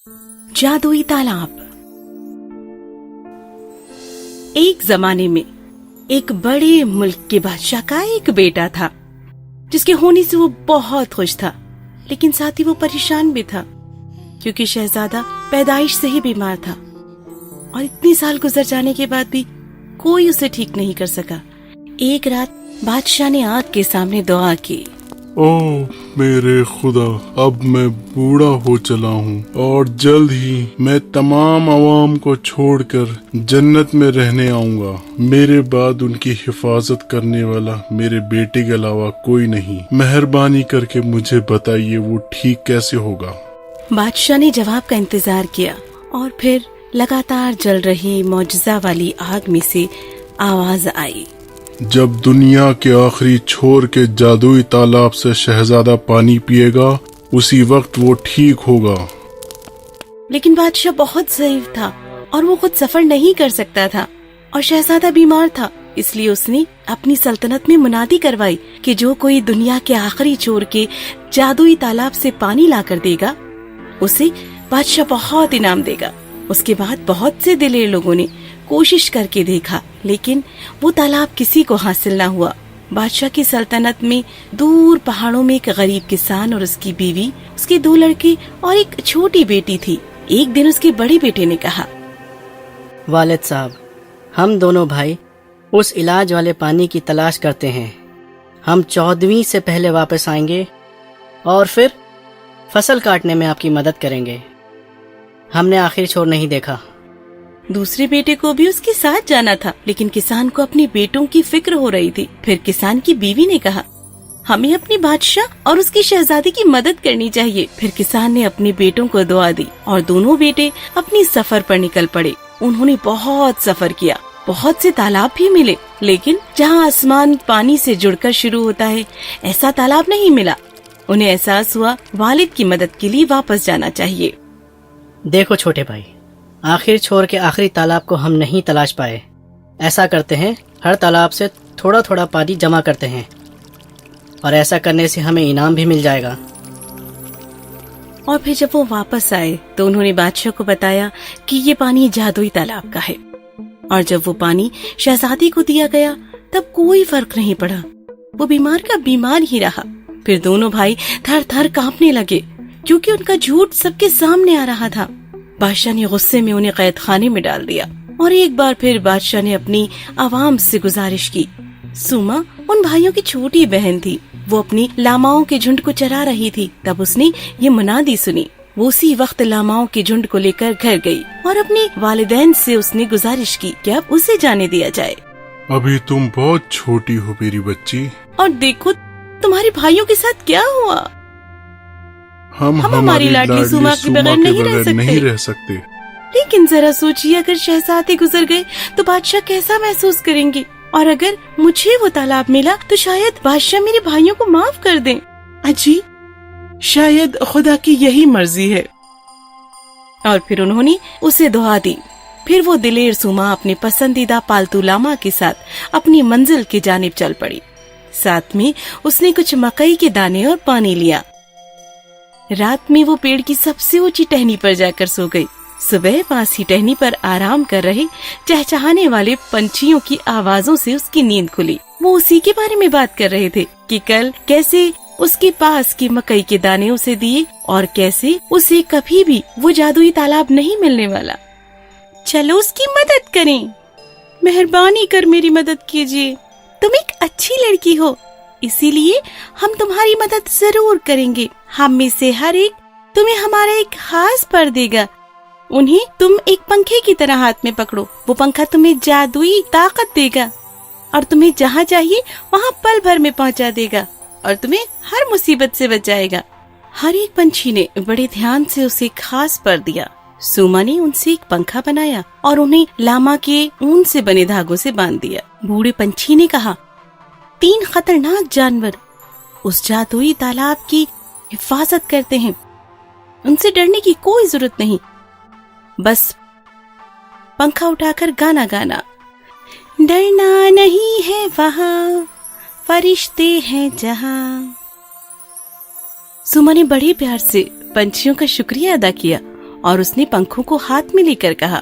जादुई तालाब। एक जमाने में एक बड़े मुल्क के बादशाह का एक बेटा था, जिसके होने से वो बहुत खुश था, लेकिन साथ ही वो परेशान भी था, क्योंकि शहजादा पैदाइश से ही बीमार था और इतने साल गुजर जाने के बाद भी कोई उसे ठीक नहीं कर सका। एक रात बादशाह ने आग के सामने दुआ की, ओह मेरे खुदा, अब मैं बूढ़ा हो चला हूँ और जल्द ही मैं तमाम अवाम को छोड़कर जन्नत में रहने आऊंगा। मेरे बाद उनकी हिफाजत करने वाला मेरे बेटे के अलावा कोई नहीं। मेहरबानी करके मुझे बताइए वो ठीक कैसे होगा। बादशाह ने जवाब का इंतजार किया और फिर लगातार जल रही मौजज़ा वाली आग में से आवाज आई, जब दुनिया के आखिरी छोर के जादुई तालाब से शहजादा पानी पिएगा, उसी वक्त वो ठीक होगा। लेकिन बादशाह बहुत ज़ईफ था और वो खुद सफर नहीं कर सकता था और शहजादा बीमार था, इसलिए उसने अपनी सल्तनत में मुनादी करवाई कि जो कोई दुनिया के आखिरी छोर के जादुई तालाब से पानी लाकर देगा, उसे बादशाह बहुत इनाम देगा। उसके बाद बहुत से दिलेर लोगों ने कोशिश करके देखा, लेकिन वो तालाब किसी को हासिल ना हुआ। बादशाह की सल्तनत में दूर पहाड़ों में एक गरीब किसान और उसकी बीवी, उसके 2 लड़के और एक छोटी बेटी थी। एक दिन उसके बड़े बेटे ने कहा, वालिद साहब, हम दोनों भाई उस इलाज वाले पानी की तलाश करते हैं। हम 14वीं से पहले वापस आएंगे और फिर फसल काटने में आपकी मदद करेंगे। हमने आखिर छोर नहीं देखा। दूसरे बेटे को भी उसके साथ जाना था, लेकिन किसान को अपने बेटों की फिक्र हो रही थी। फिर किसान की बीवी ने कहा, हमें अपने बादशाह और उसकी शहजादी की मदद करनी चाहिए। फिर किसान ने अपने बेटों को दुआ दी और दोनों बेटे अपनी सफर पर निकल पड़े। उन्होंने बहुत सफर किया, बहुत से तालाब भी मिले, लेकिन जहाँ आसमान पानी से जुड़कर शुरू होता है, ऐसा तालाब नहीं मिला। उन्हें एहसास हुआ वालिद की मदद के लिए वापस जाना चाहिए। देखो छोटे भाई, आखिर छोर के आखिरी तालाब को हम नहीं तलाश पाए। ऐसा करते हैं, हर तालाब से थोड़ा थोड़ा पानी जमा करते हैं और ऐसा करने से हमें इनाम भी मिल जाएगा। और फिर जब वो वापस आए तो उन्होंने बादशाह को बताया कि ये पानी जादुई तालाब का है। और जब वो पानी शहजादी को दिया गया तब कोई फर्क नहीं पड़ा, वो बीमार का बीमार ही रहा। फिर दोनों भाई थर थर कांपने लगे, क्योंकि उनका झूठ सबके सामने आ रहा था। बादशाह ने गुस्से में उन्हें कैद खाने में डाल दिया और एक बार फिर बादशाह ने अपनी आवाम से गुजारिश की। सुमा उन भाइयों की छोटी बहन थी, वो अपनी लामाओं के झुंड को चरा रही थी। तब उसने ये मुनादी सुनी। वो उसी वक्त लामाओं के झुंड को लेकर घर गई और अपने वालिदैन से उसने गुजारिश की कि अब उसे जाने दिया जाए। अभी तुम बहुत छोटी हो मेरी बच्ची, और देखो तुम्हारे भाइयों के साथ क्या हुआ। हम हमारी लाडली सुमा के बगैर नहीं रह सकते। लेकिन जरा सोचिए, अगर शहजादे गुजर गए तो बादशाह कैसा महसूस करेंगे, और अगर मुझे वो तालाब मिला तो शायद बादशाह मेरे भाइयों को माफ कर दें। अजी, शायद खुदा की यही मर्जी है। और फिर उन्होंने उसे दुआ दी। फिर वो दिलेर सुमा अपने पसंदीदा पालतू लामा के साथ अपनी मंजिल की जानिब चल पड़ी। साथ में उसने कुछ मकई के दाने और पानी लिया। रात में वो पेड़ की सबसे ऊंची टहनी पर जाकर सो गई। सुबह पास ही टहनी पर आराम कर रहे चहचहाने वाले पंछियों की आवाजों से उसकी नींद खुली। वो उसी के बारे में बात कर रहे थे कि कल कैसे उसके पास की मकई के दाने उसे दिए और कैसे उसे कभी भी वो जादुई तालाब नहीं मिलने वाला। चलो उसकी मदद करें। मेहरबानी कर मेरी मदद कीजिए, तुम एक अच्छी लड़की हो, इसीलिए हम तुम्हारी मदद जरूर करेंगे। हम में से हर एक तुम्हें हमारा एक खास पर देगा। उन्हें तुम एक पंखे की तरह हाथ में पकड़ो, वो पंखा तुम्हें जादुई ताकत देगा और तुम्हें जहाँ चाहिए वहाँ पल भर में पहुँचा देगा और तुम्हें हर मुसीबत से बचाएगा। हर एक पंछी ने बड़े ध्यान से उसे खास पर दिया। सुमा ने उनसे एक पंखा बनाया और उन्हें लामा के ऊन से बने धागों से बांध दिया। बूढ़े पंछी ने कहा, 3 खतरनाक जानवर उस जादुई तालाब की हिफाजत करते हैं, उनसे डरने की कोई जरूरत नहीं, बस पंखा उठाकर गाना गाना। डरना नहीं है वहाँ, फरिश्ते हैं जहाँ। सुमा ने बड़े प्यार से पंछियों का शुक्रिया अदा किया और उसने पंखों को हाथ में लेकर कहा,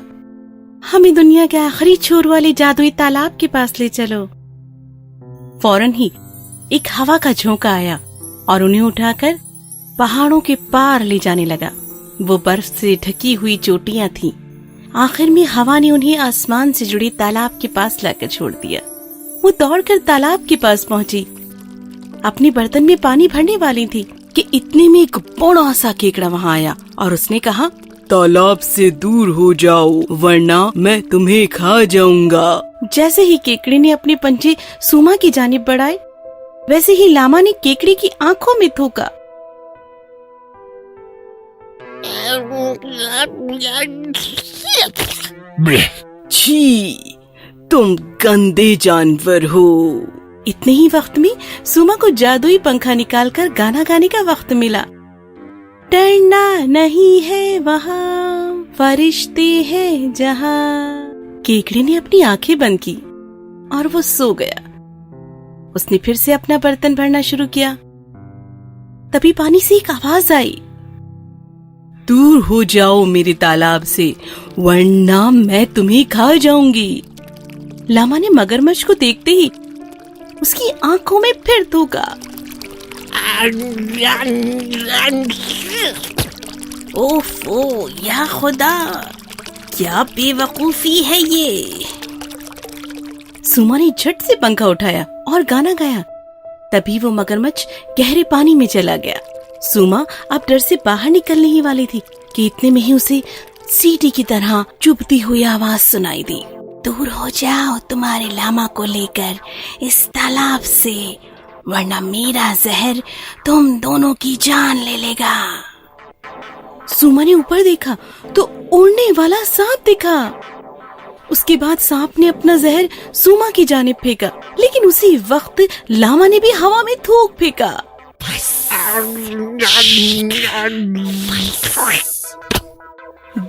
हमें दुनिया के आखिरी छोर वाले जादुई तालाब के पास ले चलो। फौरन ही एक हवा का झोंका आया और उन्हें उठाकर पहाड़ों के पार ले जाने लगा। वो बर्फ से ढकी हुई चोटियां थीं। आखिर में हवा ने उन्हें आसमान से जुड़े तालाब के पास लाकर छोड़ दिया। वो दौड़कर तालाब के पास पहुंची। अपने बर्तन में पानी भरने वाली थी कि इतने में एक बड़ा सा केकड़ा वहां आया और उसने कहा, तालाब से दूर हो जाओ वरना मैं तुम्हें खा जाऊंगा। जैसे ही केकड़े ने अपने पंजे सुमा की जानिब बढ़ाए, वैसे ही लामा ने केकड़े की आंखों में थूका। छी, तुम गंदे जानवर हो। इतने ही वक्त में सुमा को जादुई पंखा निकालकर गाना गाने का वक्त मिला। डरना नहीं है वहाँ, फरिश्ते हैं जहाँ। केकड़े ने अपनी आंखें बंद की और वो सो गया। उसने फिर से अपना बर्तन भरना शुरू किया। तभी पानी से एक आवाज आई, दूर हो जाओ मेरे तालाब से वरना मैं तुम्हें खा जाऊंगी। लामा ने मगरमच्छ को देखते ही उसकी आंखों में फिर थूका। ओफो, या खुदा, क्या बेवकूफी है ये। सुमा ने झट से पंखा उठाया और गाना गाया। तभी वो मगरमच्छ गहरे पानी में चला गया। सुमा अब डर से बाहर निकलने ही वाली थी कि इतने में ही उसे सीटी की तरह चुभती हुई आवाज सुनाई दी, दूर हो जाओ तुम्हारे लामा को लेकर इस तालाब से वरना मेरा जहर तुम दोनों की जान ले लेगा। सुमा ने ऊपर देखा तो उड़ने वाला सांप दिखा। उसके बाद सांप ने अपना जहर सुमा की जानिब फेंका, लेकिन उसी वक्त लामा ने भी हवा में थूक फेंका।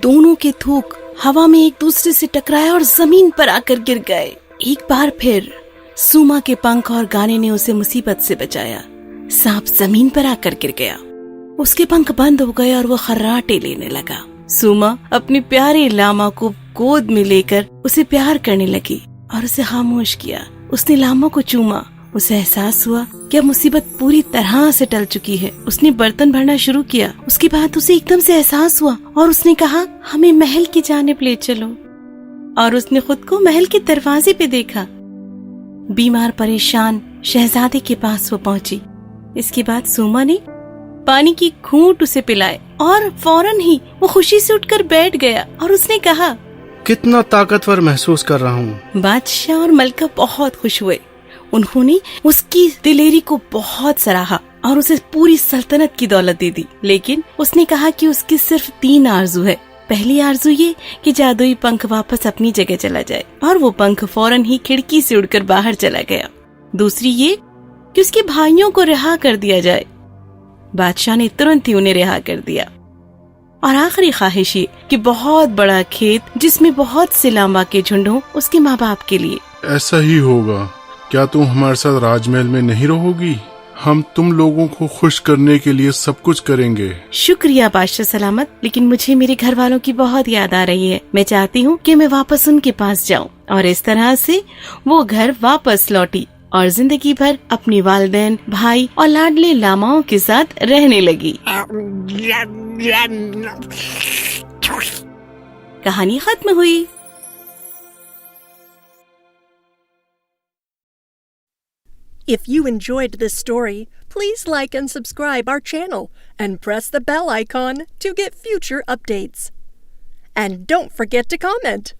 दोनों के थूक हवा में एक दूसरे से टकराए और जमीन पर आकर गिर गए। एक बार फिर सुमा के पंख और गाने ने उसे मुसीबत से बचाया। सांप जमीन पर आकर गिर गया। उसके पंख बंद हो गए और वो खर्राटे लेने लगा। सुमा अपने प्यारे लामा को गोद में लेकर उसे प्यार करने लगी और उसे खामोश किया। उसने लामा को चूमा। उसे एहसास हुआ कि अब मुसीबत पूरी तरह से टल चुकी है। उसने बर्तन भरना शुरू किया। उसके बाद उसे एकदम से एहसास हुआ और उसने कहा, हमें महल की जानिब ले चलो। और उसने खुद को महल के दरवाजे पे देखा। बीमार परेशान शहजादे के पास वो पहुंची। इसके बाद सुमा ने पानी की घूंट उसे पिलाए और फौरन ही वो खुशी से उठकर बैठ गया और उसने कहा, कितना ताकतवर महसूस कर रहा हूँ। बादशाह और मलका बहुत खुश हुए। उन्होंने उसकी दिलेरी को बहुत सराहा और उसे पूरी सल्तनत की दौलत दे दी। लेकिन उसने कहा कि उसकी सिर्फ 3 आरज़ू है। पहली आरज़ू ये कि जादुई पंख वापस अपनी जगह चला जाए और वो पंख फौरन ही खिड़की से उड़कर बाहर चला गया। दूसरी ये कि उसके भाइयों को रिहा कर दिया जाए। बादशाह ने तुरंत ही उन्हें रिहा कर दिया। और आखिरी ख्वाहिश ये कि बहुत बड़ा खेत जिसमें बहुत से लामा के झुंड हों उसके माँ बाप के लिए। ऐसा ही होगा। क्या तुम हमारे साथ राजमहल में नहीं रहोगी? हम तुम लोगों को खुश करने के लिए सब कुछ करेंगे। शुक्रिया बादशाह सलामत, लेकिन मुझे मेरे घर वालों की बहुत याद आ रही है। मैं चाहती हूँ कि मैं वापस उनके पास जाऊँ। और इस तरह से वो घर वापस लौटी और जिंदगी भर अपनी वालिदैन, भाई और लाडले लामाओं के साथ रहने लगी। कहानी खत्म हुई। If you enjoyed this story, please like and subscribe our channel and press the bell icon to get future updates. And don't forget to comment.